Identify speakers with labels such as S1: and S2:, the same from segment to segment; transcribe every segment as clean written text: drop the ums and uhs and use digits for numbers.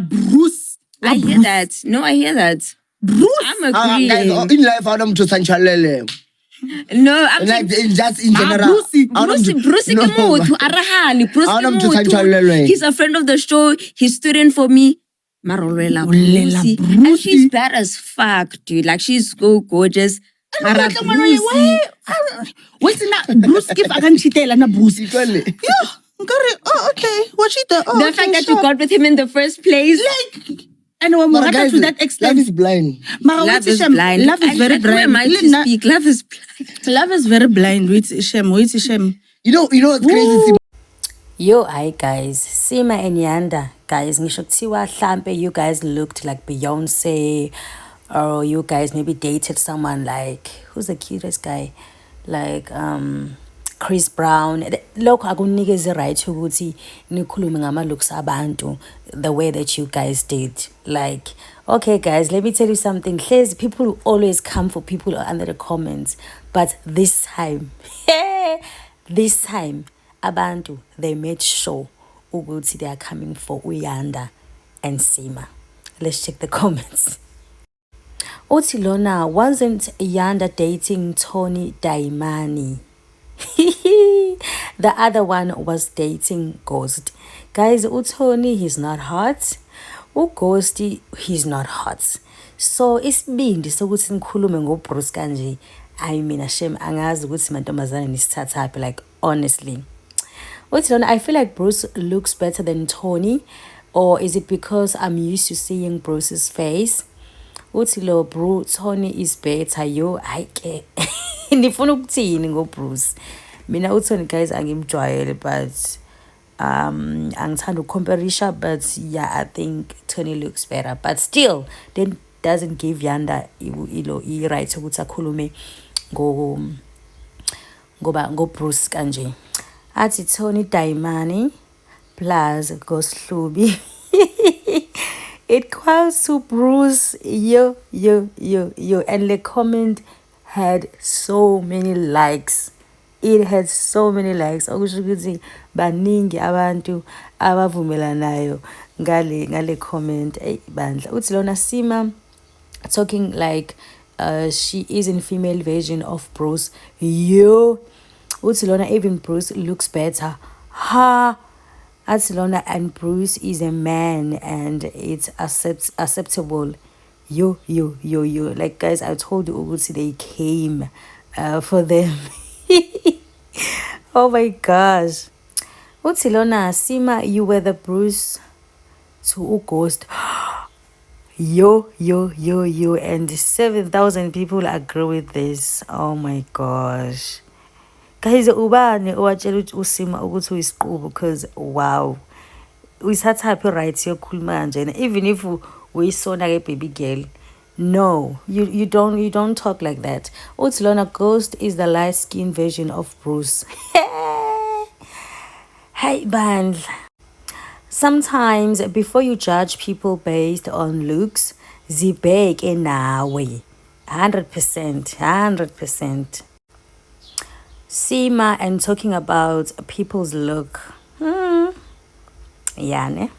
S1: Bruce.
S2: I hear that. No, I hear that.
S1: Bruce.
S2: I'm agreeing.
S3: Guys, in life, I don't to sanchalele.
S2: No, I'm
S3: Like
S2: saying,
S3: just in general.
S2: Bruce ke motho, arahane. Bruce
S3: I
S2: ke
S3: don't to
S2: motho.
S3: sanchalele.
S2: He's a friend of the show. He stood in for me. Marolwela Brucey. And she's bad as fuck, dude. Like, she's so gorgeous. Mara Brucey.
S1: What's na Bruce ke fa kan chitela na Bruce.
S3: Equally.
S1: Oh, okay. What she did?
S2: The fact that you got with him in the first place.
S1: Like, and when we
S3: Guys,
S1: to that extent,
S3: love is blind.
S2: Love is blind.
S1: Love is very blind.
S2: Who am I to speak? Love is blind.
S1: Love is very blind. Wait, Shem.
S3: You know what's crazy?
S4: Yo, hi guys, Sima and Yanda. Guys, ngisho kuthiwa hlampe you guys looked like Beyonce, or you guys maybe dated someone like, who's the cutest guy? Like Chris Brown. Lokho akunikeze right ukuthi nikhulume ngama looks abantu the way that you guys did. Like, okay guys, let me tell you something. People will always come for people under the comments, but this time abantu, they made sure ukuthi they are coming for Uyanda and Sima. Let's check the comments. Uthi lona, wasn't Yanda dating Tony Daimani? The other one was dating Ghost. Guys, uTony, he's not hot. Ghosty, he's not hot. So isibindi sokuthi nikhulume ngoBruce kanje. I mean, Hashem, angazi ukuthi mantombazane nisithathaphi, like, honestly. I feel like Bruce looks better than Tony, or is it because I'm used to seeing Bruce's face? Tony is better, yo. I get. Nifuna ukuthini ngoBruce. Mina uTony, guys, angimjwayele, but angithanda ukucomparisha, but yeah, I think Tony looks better. But still, then doesn't give Yanda right ukuthi akhulume ngo Bruce kanje. Athi Tony Daimani plus Ghost Hlubi. It calls to Bruce, yo. And the comment had so many likes. It had so many likes. Okusho ukuthi baningi abantu abavumelanayo ngale comment. Bandla. Uthi lona Sima talking like she is in female version of Bruce. Yo. Utilona, even Bruce looks better. Ha! Atilona, and Bruce is a man and it's acceptable. Yo. Like, guys, I told you Uguti, they came for them. Oh my gosh. Utilona, Sima, you were the Bruce to Ghost. Yo. And 7,000 people agree with this. Oh my gosh. Guys, ubani owatshela ukuthi uSima ukuthi uyisiqubu, because wow, uyithatha happy rights yokhuluma kanje, even if uyisona ke baby girl. No, you don't talk like that. Uthi lona Ghost is the light skin version of Bruce. Hey bandla. Sometimes before you judge people based on looks, zibheke nawe. 100%. Sima and talking about people's look. Yane.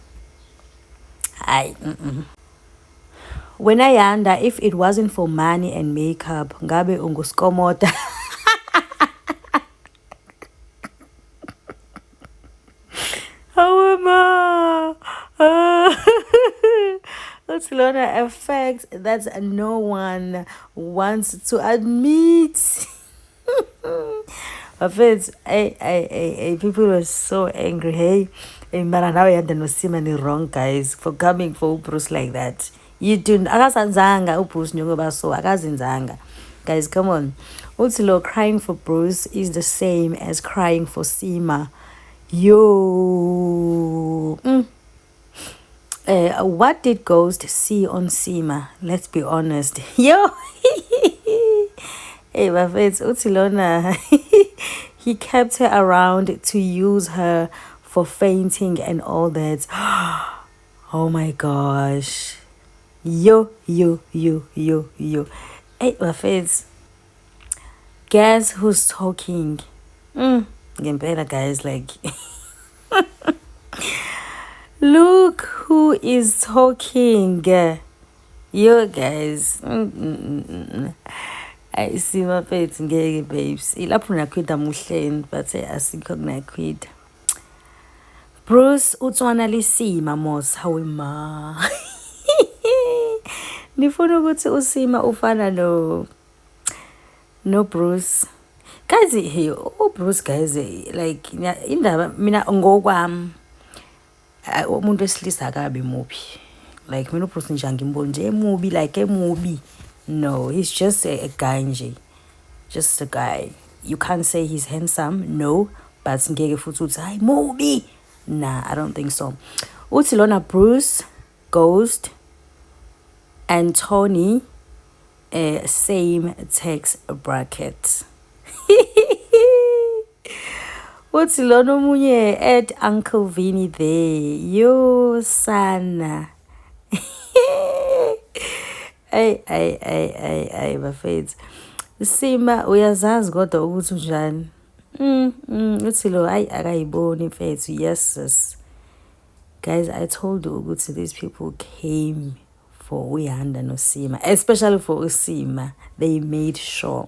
S4: When I wonder if it wasn't for money and makeup, ngabe unguskomota. That's a fact that no one wants to admit. Friends, people were so angry. Hey, man, now you don't see many wrong, guys, for coming for Bruce like that. You do akasanzanga Bruce njengoba so akazinzanga. Guys, come on. Utilo crying for Bruce is the same as crying for Sima. Yo. What did Ghost see on Sima? Let's be honest. Yo. Hey, my friends, Utilona, he kept her around to use her for fainting and all that. Oh my gosh. Yo. Hey, my friends, guess who's talking? Guys, like, Look who is talking. Yo guys. Ayisima mfethu ngeke babes. Ilapho nakwida muhleni but asikho kunakwida. Bruce utswana lisima mos hawe ma. Nifuna ukuthi usima ufana no Bruce. Guys, hey, Bruce guys like indaba mina ngokwami umuntu wesilisa akabi mubi. Like mina uBruce nje angimboni nje emubi like emubi. No, he's just a guy nje. Just a guy. You can't say he's handsome, no, but ngeke futhi uthi hayi mubi. Nah, I don't think so. Uthi lona Bruce, Ghost, and Tony, same tax bracket. Uthi lona omunye add Uncle Vinny there. Yo sana. Ay bafethu. Sima uyazazi kodwa ukuthi unjani. Uthi lo ayi akayiboni mfethu. Yes sis. Guys, I told you ukuthi these people came for Uyanda no Sima, especially for Usima. They made sure.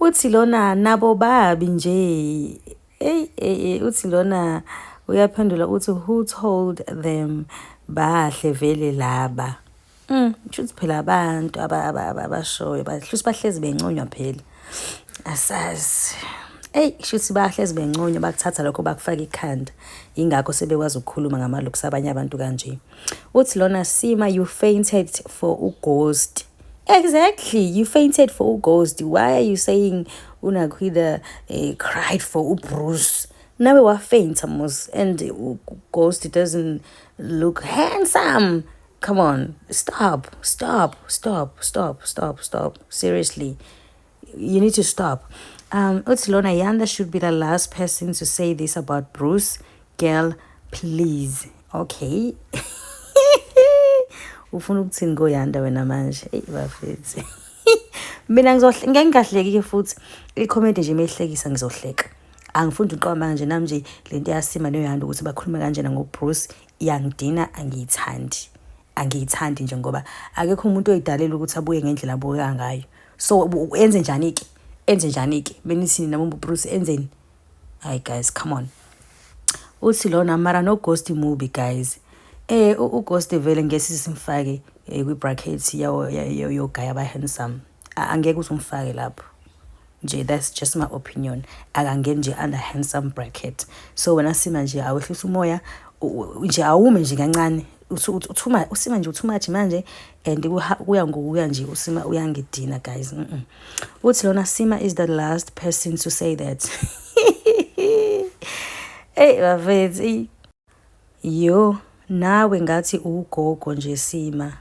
S4: Uthi lona nabo babi nje. Uthi lona uyaphendula uthi who told them bahle vele laba. Shuthi phela abantu abashoyo bahlusi bahlezi benconywa phela. Asazi. Shuthi bahlezi benconywa bakuthatha lokho bakufaka ikhanda. Ingakho sebekwazi ukukhuluma ngamalokhu sabanye abantu kanje. Uthi lona Sima you fainted for uGhost. Exactly, you fainted for uGhost. Why are you saying unakwida cried for uBruce? Nawe wa faint mos and Ghost doesn't look handsome. Come on, stop. Seriously, you need to stop. Utilona Yanda should be the last person to say this about Bruce. Girl, please. Okay. Ufuna ukuthini ngoYanda wena manje? Bafethu. Mina ngingahleki futhi icomment nje mehlekisa ngizohleka. Angifuni uqamba nje nami nje lento yaSima noYanda ukuthi bakhulume kanjena ngoBruce iyangidina angiyithandi nje ngoba akekho umuntu oyidalela ukuthi abuye ngendlela abuka ngayo. So enze njani ke benithini nabo uBruce enzeni? Hi guys, come on. Uthi lona mara no Ghost movie guys. uGhost vele ngeke simfake kwi brackets yo guy aba handsome. Angeke usumfake lapho. Nje that's just my opinion. Akangeni nje under handsome bracket. So wena Sima nje awehlisa umoya nje awume nje kancane. Usima nje too much manje and kuya ngokuya nje uSima uyangidina guys. Uthi lona Sima is the last person to say that. Hey bafethi. Yo nawe ngathi ugogo nje Sima.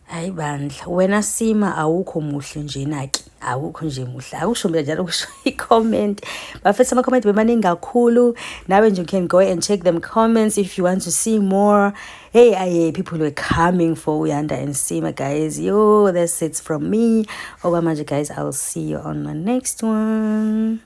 S4: Hayi bandla wena Sima awukho muhle nje naki awukho nje muhle akusho mina njalo kusho i-comment bafethu ama-comment bemaningi kakhulu nawe nje you can go and check them comments if you want to see more. Hey people were coming for Uyanda and Sima guys. Yo, that's it from me. Okwamanje guys, I'll see you on my next one.